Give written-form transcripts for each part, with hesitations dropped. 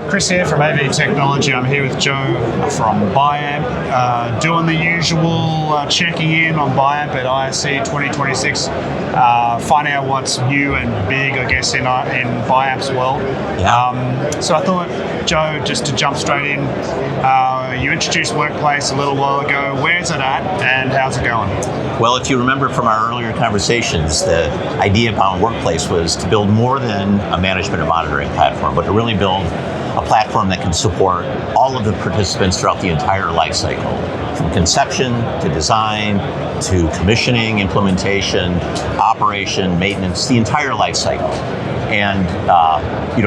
Chris here from AV.technology. I'm here with Joe from Biamp, doing the usual checking in on Biamp at ISE 2026, finding out what's new and big, I guess, in Biamp's world. So I thought, Joe, just to jump straight in, you introduced Workplace a little while ago. Where's it at and how's it going? Well, if you remember from our earlier conversations, the idea behind Workplace was to build more than a management and monitoring platform, but to really build a platform that can support all of the participants throughout the entire life cycle, from conception to design to commissioning, implementation, operation, maintenance, the entire life cycle. And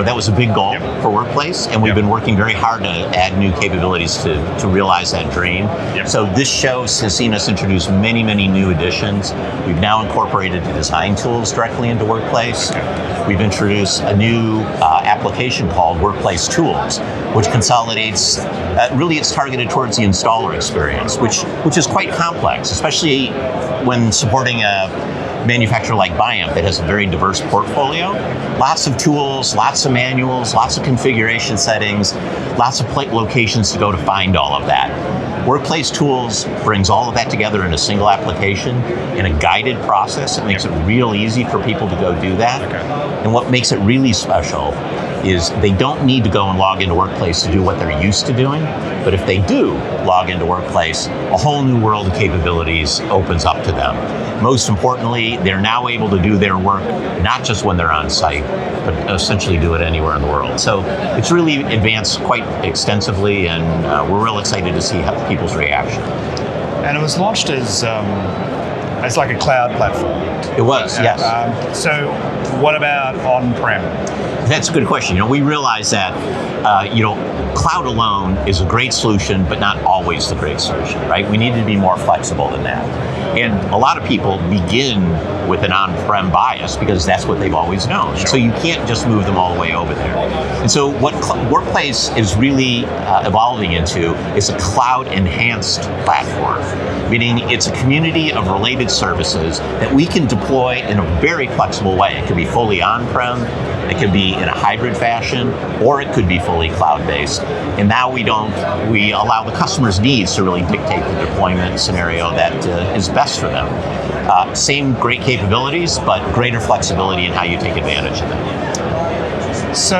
that was a big goal for Workplace, and we've been working very hard to add new capabilities to realize that dream. So this show has seen us introduce many, many new additions. We've now incorporated the design tools directly into Workplace. We've introduced a new application called Workplace Tools, which consolidates, really it's targeted towards the installer experience, which is quite complex, especially when supporting a manufacturer like Biamp that has a very diverse portfolio. Lots of tools, lots of manuals, lots of configuration settings, lots of locations to go to find all of that. Workplace Tools brings all of that together in a single application in a guided process. It makes it real easy for people to go do that. And what makes it really special is they don't need to go and log into Workplace to do what they're used to doing. But if they do log into Workplace, a whole new world of capabilities opens up to them. Most importantly, they're now able to do their work not just when they're on site, but essentially do it anywhere in the world. So it's really advanced quite extensively, and we're real excited to see how people's reaction. And it was launched as like a cloud platform. It was, yes. So what about on-prem? That's a good question. We realize that cloud alone is a great solution, but not always the great solution, right? We need to be more flexible than that. And a lot of people begin with an on-prem bias because that's what they've always known. So you can't just move them all the way over there. And so what Workplace is really evolving into is a cloud-enhanced platform, meaning it's a community of related services that we can deploy in a very flexible way. It could be fully on-prem, it could be in a hybrid fashion, or it could be fully cloud-based. And now we allow the customer's needs to really dictate the deployment scenario that is best for them. Same great capabilities, but greater flexibility in how you take advantage of them. So,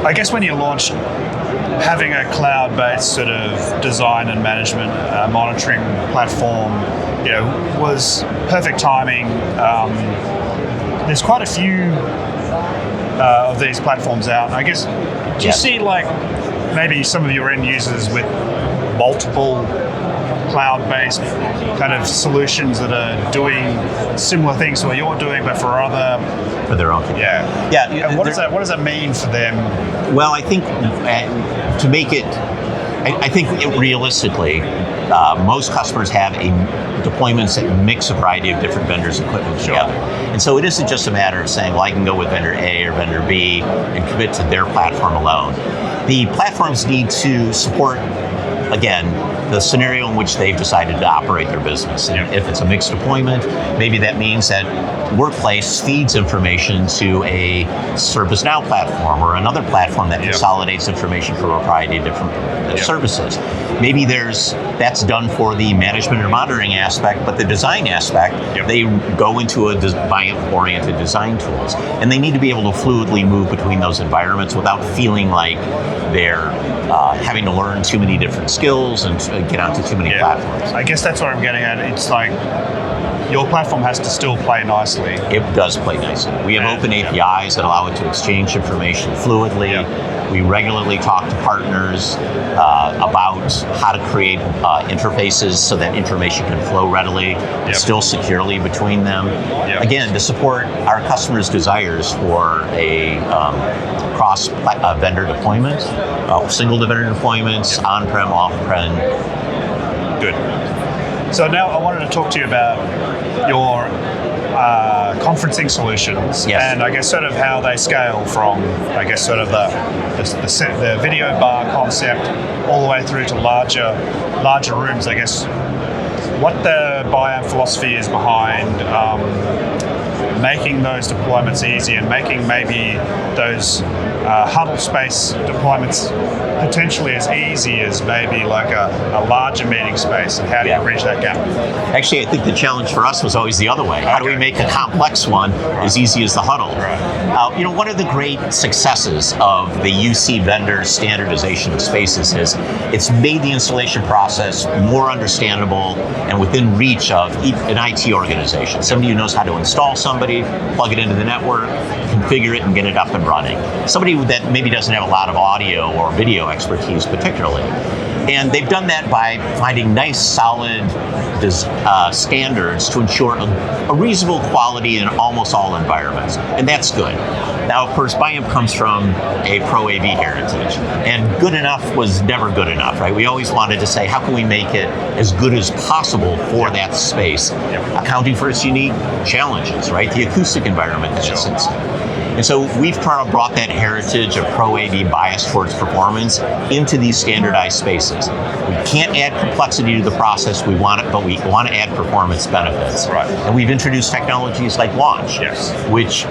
I guess when you launched, having a cloud-based sort of design and management monitoring platform, was perfect timing. There's quite a few of these platforms out. I guess, do you see maybe some of your end users with multiple cloud-based kind of solutions that are doing similar things to what you're doing, but for their own thing? Yeah. And what does that mean for them? Well, I think to make it, I think realistically, most customers have deployments that mix a variety of different vendors' equipment together. And so it isn't just a matter of saying, well, I can go with vendor A or vendor B and commit to their platform alone. The platforms need to support, again, the scenario in which they've decided to operate their business. And if it's a mixed deployment, maybe that means that Workplace feeds information to a ServiceNow platform or another platform that consolidates information from a variety of different services. Maybe that's done for the management or monitoring aspect, but the design aspect, they go into a Biamp-oriented design tools. And they need to be able to fluidly move between those environments without feeling like they're having to learn too many different skills and get onto too many platforms. I guess that's what I'm getting at. It's like your platform has to still play nicely. It does play nicely. We have open APIs that allow it to exchange information fluidly. We regularly talk to partners about how to create interfaces so that information can flow readily and still securely between them. Again, to support our customers' desires for a cross-vendor deployment, single vendor deployments, on-prem, off-prem. Good. So now I wanted to talk to you about your conferencing solutions, and I guess sort of how they scale from, I guess, sort of the video bar concept all the way through to larger rooms. I guess what the Biamp philosophy is behind making those deployments easy and making maybe those huddle space deployments potentially as easy as maybe like a larger meeting space, and how do you bridge that gap? Actually, I think the challenge for us was always the other way. How do we make a complex one as easy as the huddle? One of the great successes of the UC vendor standardization of spaces is it's made the installation process more understandable and within reach of an IT organization. Somebody who knows how to install somebody, plug it into the network, configure it, and get it up and running. Somebody that maybe doesn't have a lot of audio or video expertise particularly. And they've done that by finding nice, solid standards to ensure a reasonable quality in almost all environments. And that's good. Now, of course, Biamp comes from a Pro AV heritage. And good enough was never good enough, right? We always wanted to say, how can we make it as good as possible for that space, accounting for its unique challenges, right? The acoustic environment, for instance. And so we've kind of brought that heritage of Pro AV bias towards performance into these standardized spaces. We can't add complexity to the process, we want it, but we want to add performance benefits. Right. And we've introduced technologies like Launch, which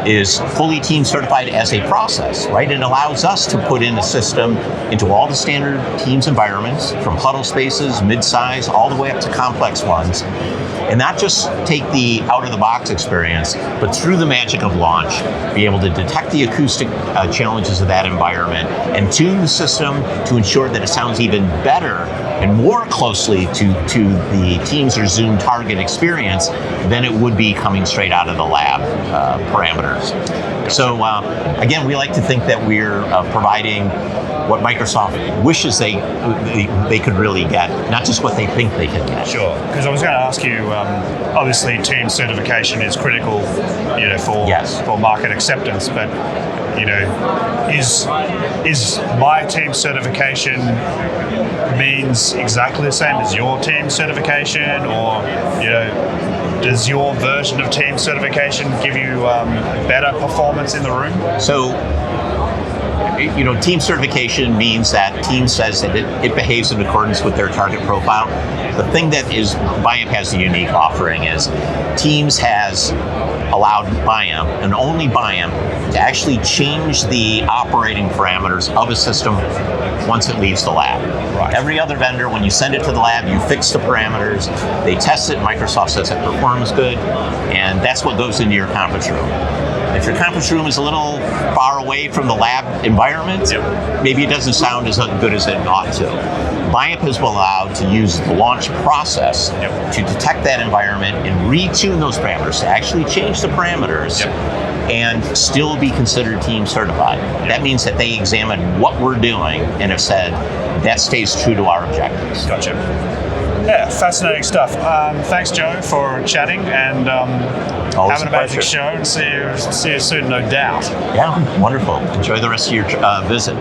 is fully team certified as a process, right? It allows us to put in a system into all the standard Teams environments, from huddle spaces, mid-size, all the way up to complex ones. And not just take the out-of-the-box experience, but through the magic of Launch, be able to detect the acoustic challenges of that environment and tune the system to ensure that it sounds even better and more closely to the Teams or Zoom target experience than it would be coming straight out of the lab parameters. So again, we like to think that we're providing what Microsoft wishes they could really get, not just what they think they can get. Sure, because I was going to ask you, obviously Teams certification is critical, for market acceptance, but is my Teams certification means exactly the same as your Teams certification, or does your version of Teams certification give you better performance in the room? So, Team certification means that Teams says that it behaves in accordance with their target profile. The thing that Biamp has a unique offering is Teams has allowed Biamp, and only Biamp, to actually change the operating parameters of a system once it leaves the lab. Right. Every other vendor, when you send it to the lab, you fix the parameters, they test it, Microsoft says it performs good, and that's what goes into your conference room. If your conference room is a little far away from the lab environment, maybe it doesn't sound as good as it ought to. Biamp has been allowed to use the Launch process to detect that environment and retune those parameters, to actually change the parameters and still be considered Team certified. That means that they examine what we're doing and have said that stays true to our objectives. Gotcha. Yeah, fascinating stuff. Thanks, Joe, for chatting, and have an amazing show, and see you soon, no doubt. Yeah, wonderful. Enjoy the rest of your visit.